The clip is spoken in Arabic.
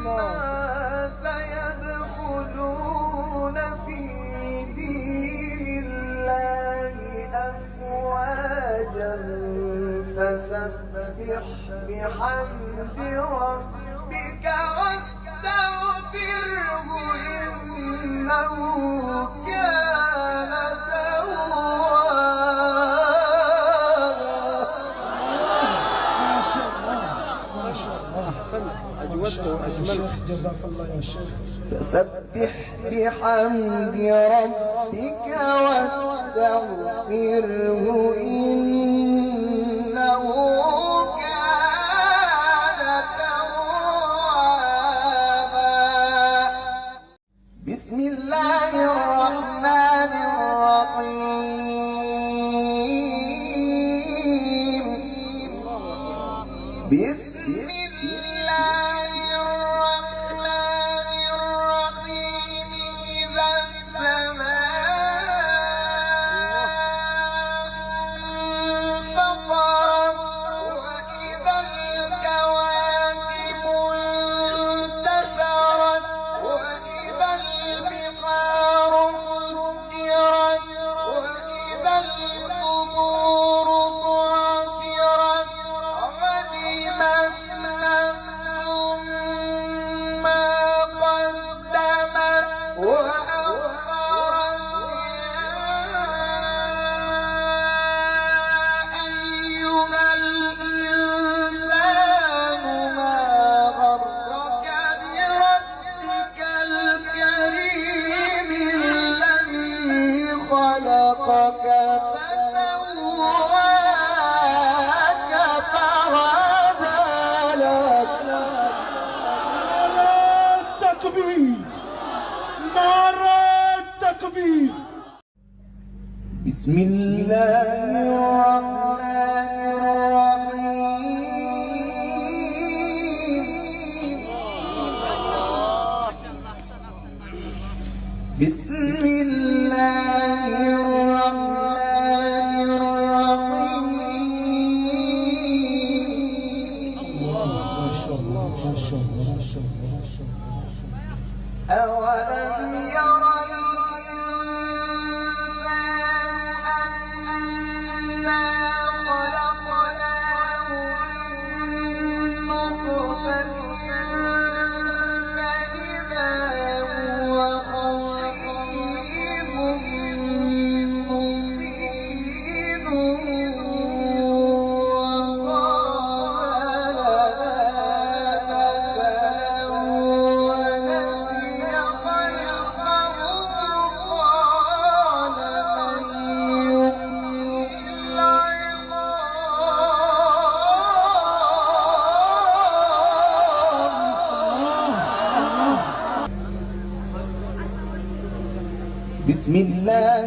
الناس يدخلون في دين الله أفواجا فسبح بحمد ربك واستغفره إنه كان أجملت جزاك الله يا شيخ. فسبح بحمد ربك واستغفره إنه كان توابا. بسم الله الرحمن الرحيم. بسم الله الرحمن الرحيم. إذا السماء انفطرت وإذا الكواكب انتثرت وإذا البحار فجرت وإذا القبور بعثرت علمت نفس ما قدمت وأخرت. أيها الإنسان ما غرك بربك الكريم الذي خلقك فسواك فعدلك. نعرة التكبير، نعرة التكبير. بسم الله الرحمن الرحيم. بسم الله الرحمن الرحيم. ما شاء الله ما شاء الله ما شاء الله ما شاء الله. أولم ير الإنسان أنا خلقناه من نطفة فإذا هو خصيم مبين وقال مثلا ونسي خلقه قال من يحيي العظام. بسم الله